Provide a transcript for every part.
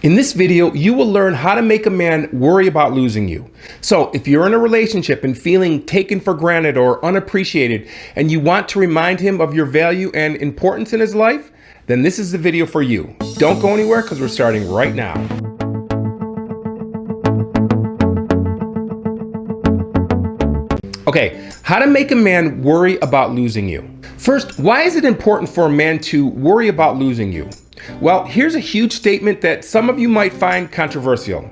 In this video, you will learn how to make a man worry about losing you. So if you're in a relationship and feeling taken for granted or unappreciated, and you want to remind him of your value and importance in his life, then this is the video for you. Don't go anywhere because we're starting right now. Okay, how to make a man worry about losing you. First, why is it important for a man to worry about losing you? Well, here's a huge statement that some of you might find controversial.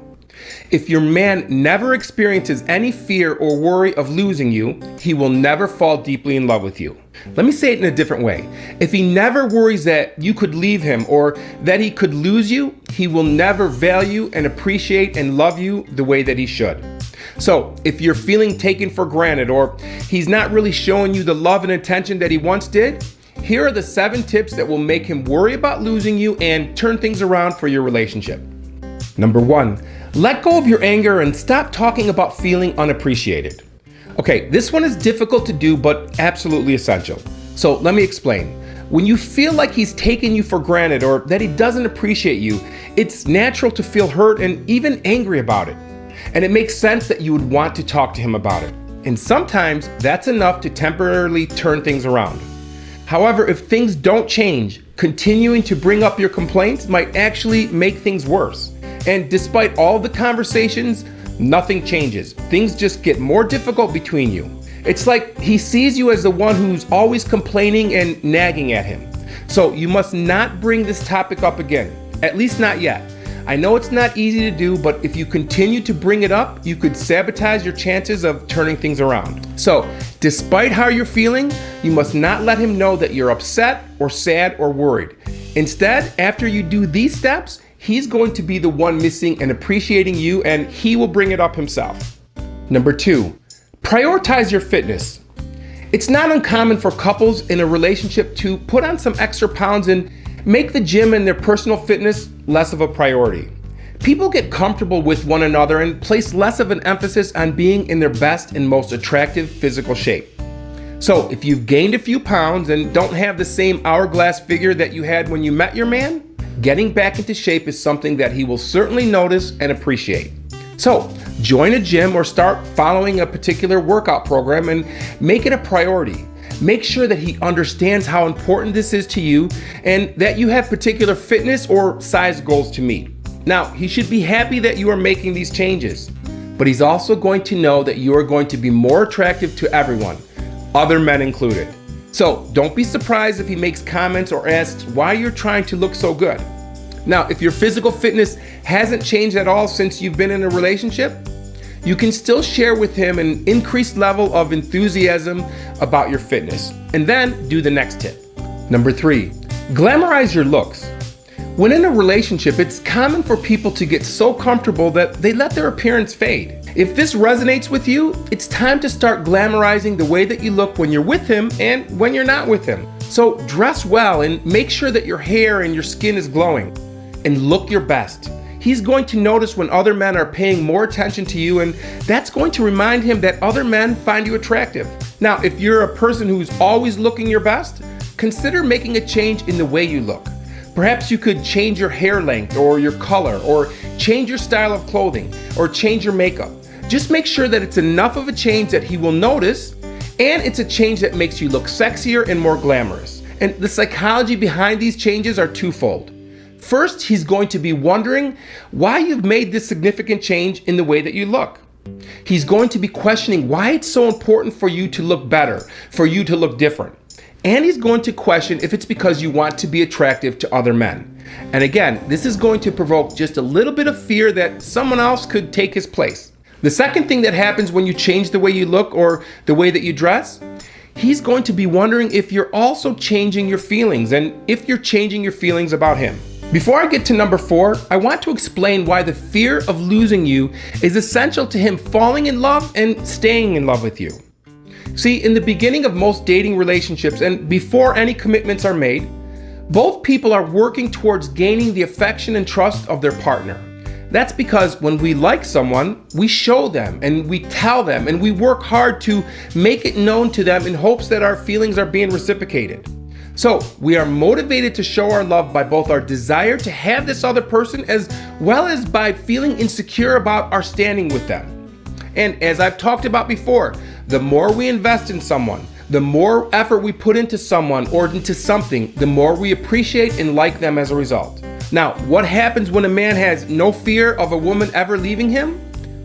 If your man never experiences any fear or worry of losing you, he will never fall deeply in love with you. Let me say it in a different way. If he never worries that you could leave him or that he could lose you, he will never value and appreciate and love you the way that he should. So if you're feeling taken for granted or he's not really showing you the love and attention that he once did, here are the 7 tips that will make him worry about losing you and turn things around for your relationship. Number 1, let go of your anger and stop talking about feeling unappreciated. Okay, this one is difficult to do, but absolutely essential. So let me explain. When you feel like he's taking you for granted or that he doesn't appreciate you, it's natural to feel hurt and even angry about it. And it makes sense that you would want to talk to him about it. And sometimes that's enough to temporarily turn things around. However, if things don't change, continuing to bring up your complaints might actually make things worse. And despite all the conversations, nothing changes. Things just get more difficult between you. It's like he sees you as the one who's always complaining and nagging at him. So you must not bring this topic up again, at least not yet. I know it's not easy to do, but if you continue to bring it up, you could sabotage your chances of turning things around. So, despite how you're feeling, you must not let him know that you're upset or sad or worried. Instead, after you do these steps, he's going to be the one missing and appreciating you, and he will bring it up himself. Number 2, prioritize your fitness. It's not uncommon for couples in a relationship to put on some extra pounds and make the gym and their personal fitness less of a priority. People get comfortable with one another and place less of an emphasis on being in their best and most attractive physical shape. So if you've gained a few pounds and don't have the same hourglass figure that you had when you met your man, getting back into shape is something that he will certainly notice and appreciate. So join a gym or start following a particular workout program and make it a priority. Make sure that he understands how important this is to you and that you have particular fitness or size goals to meet. Now, he should be happy that you are making these changes, but he's also going to know that you are going to be more attractive to everyone, other men included. So don't be surprised if he makes comments or asks why you're trying to look so good. Now, if your physical fitness hasn't changed at all since you've been in a relationship, you can still share with him an increased level of enthusiasm about your fitness, and then do the next tip. Number 3, glamorize your looks. When in a relationship, it's common for people to get so comfortable that they let their appearance fade. If this resonates with you, it's time to start glamorizing the way that you look when you're with him and when you're not with him. So dress well and make sure that your hair and your skin is glowing, and look your best. He's going to notice when other men are paying more attention to you, and that's going to remind him that other men find you attractive. Now, if you're a person who's always looking your best, consider making a change in the way you look. Perhaps you could change your hair length or your color, or change your style of clothing, or change your makeup. Just make sure that it's enough of a change that he will notice, and it's a change that makes you look sexier and more glamorous. And the psychology behind these changes are twofold. First, he's going to be wondering why you've made this significant change in the way that you look. He's going to be questioning why it's so important for you to look better, for you to look different. And he's going to question if it's because you want to be attractive to other men. And again, this is going to provoke just a little bit of fear that someone else could take his place. The second thing that happens when you change the way you look or the way that you dress, he's going to be wondering if you're also changing your feelings and if you're changing your feelings about him. Before I get to number 4, I want to explain why the fear of losing you is essential to him falling in love and staying in love with you. See, in the beginning of most dating relationships and before any commitments are made, both people are working towards gaining the affection and trust of their partner. That's because when we like someone, we show them and we tell them and we work hard to make it known to them in hopes that our feelings are being reciprocated. So we are motivated to show our love by both our desire to have this other person as well as by feeling insecure about our standing with them. And as I've talked about before, the more we invest in someone, the more effort we put into someone or into something, the more we appreciate and like them as a result. Now, what happens when a man has no fear of a woman ever leaving him?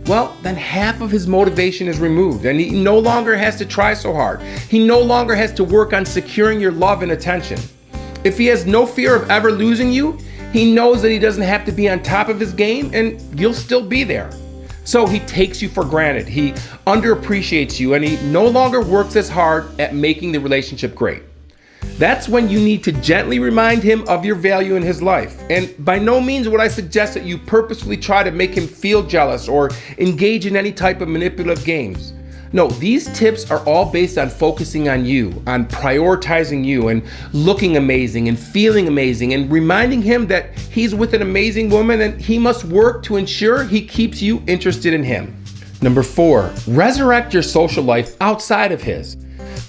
Well, then half of his motivation is removed and he no longer has to try so hard. He no longer has to work on securing your love and attention. If he has no fear of ever losing you, he knows that he doesn't have to be on top of his game and you'll still be there. So he takes you for granted, he underappreciates you, and he no longer works as hard at making the relationship great. That's when you need to gently remind him of your value in his life. And by no means would I suggest that you purposefully try to make him feel jealous or engage in any type of manipulative games. No, these tips are all based on focusing on you, on prioritizing you and looking amazing and feeling amazing and reminding him that he's with an amazing woman and he must work to ensure he keeps you interested in him. Number 4, resurrect your social life outside of his.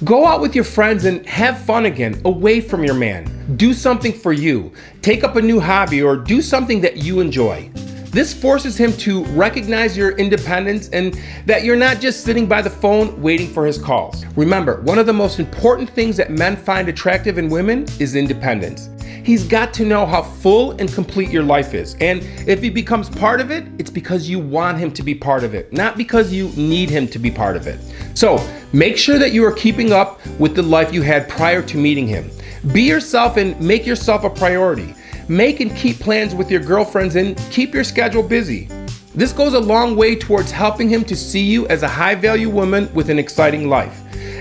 Go out with your friends and have fun again, away from your man. Do something for you. Take up a new hobby or do something that you enjoy. This forces him to recognize your independence and that you're not just sitting by the phone waiting for his calls. Remember, one of the most important things that men find attractive in women is independence. He's got to know how full and complete your life is. And if he becomes part of it, it's because you want him to be part of it, not because you need him to be part of it. So make sure that you are keeping up with the life you had prior to meeting him. Be yourself and make yourself a priority. Make and keep plans with your girlfriends and keep your schedule busy. This goes a long way towards helping him to see you as a high-value woman with an exciting life.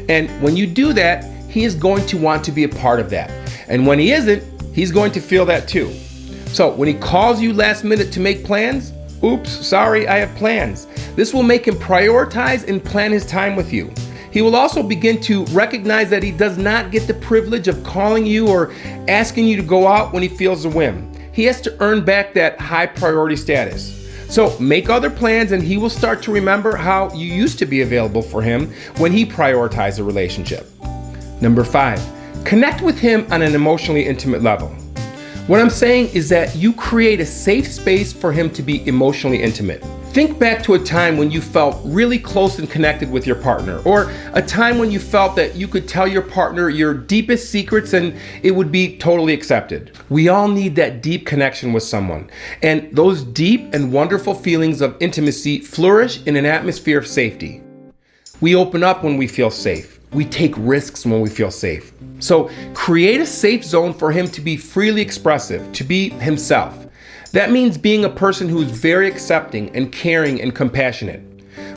And when you do that, he is going to want to be a part of that. And when he isn't, he's going to feel that too. So when he calls you last minute to make plans, oops, sorry, I have plans. This will make him prioritize and plan his time with you. He will also begin to recognize that he does not get the privilege of calling you or asking you to go out when he feels a whim. He has to earn back that high priority status. So make other plans and he will start to remember how you used to be available for him when he prioritized a relationship. Number 5, connect with him on an emotionally intimate level. What I'm saying is that you create a safe space for him to be emotionally intimate. Think back to a time when you felt really close and connected with your partner, or a time when you felt that you could tell your partner your deepest secrets and it would be totally accepted. We all need that deep connection with someone, and those deep and wonderful feelings of intimacy flourish in an atmosphere of safety. We open up when we feel safe. We take risks when we feel safe. So create a safe zone for him to be freely expressive, to be himself. That means being a person who is very accepting and caring and compassionate.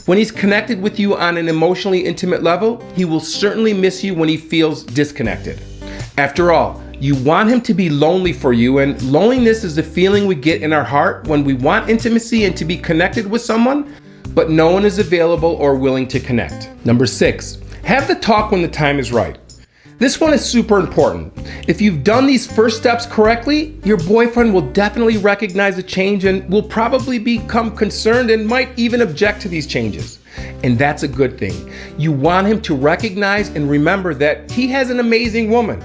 When he's connected with you on an emotionally intimate level, he will certainly miss you when he feels disconnected. After all, you want him to be lonely for you, and loneliness is the feeling we get in our heart when we want intimacy and to be connected with someone, but no one is available or willing to connect. Number 6, have the talk when the time is right. This one is super important. If you've done these first steps correctly, your boyfriend will definitely recognize a change and will probably become concerned and might even object to these changes. And that's a good thing. You want him to recognize and remember that he has an amazing woman.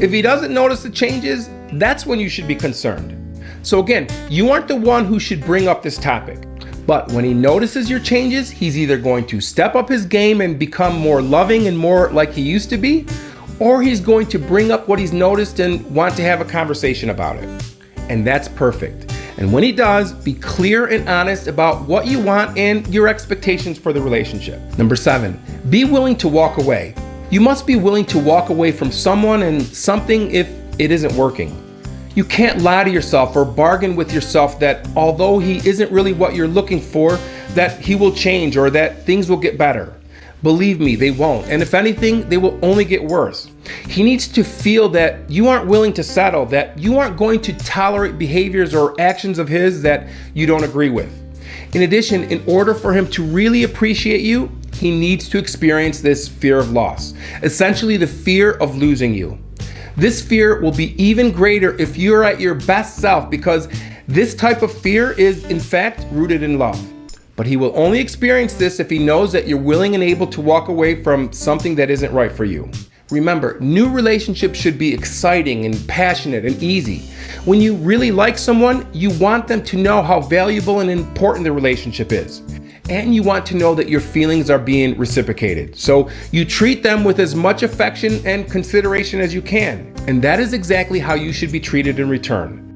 If he doesn't notice the changes, that's when you should be concerned. So again, you aren't the one who should bring up this topic. But when he notices your changes, he's either going to step up his game and become more loving and more like he used to be, or he's going to bring up what he's noticed and want to have a conversation about it. And that's perfect. And when he does, be clear and honest about what you want and your expectations for the relationship. Number 7, be willing to walk away. You must be willing to walk away from someone and something if it isn't working. You can't lie to yourself or bargain with yourself that although he isn't really what you're looking for, that he will change or that things will get better. Believe me, they won't. And if anything, they will only get worse. He needs to feel that you aren't willing to settle, that you aren't going to tolerate behaviors or actions of his that you don't agree with. In addition, in order for him to really appreciate you, he needs to experience this fear of loss, essentially the fear of losing you. This fear will be even greater if you're at your best self, because this type of fear is in fact rooted in love. But he will only experience this if he knows that you're willing and able to walk away from something that isn't right for you. Remember, new relationships should be exciting and passionate and easy. When you really like someone, you want them to know how valuable and important the relationship is. And you want to know that your feelings are being reciprocated. So you treat them with as much affection and consideration as you can. And that is exactly how you should be treated in return.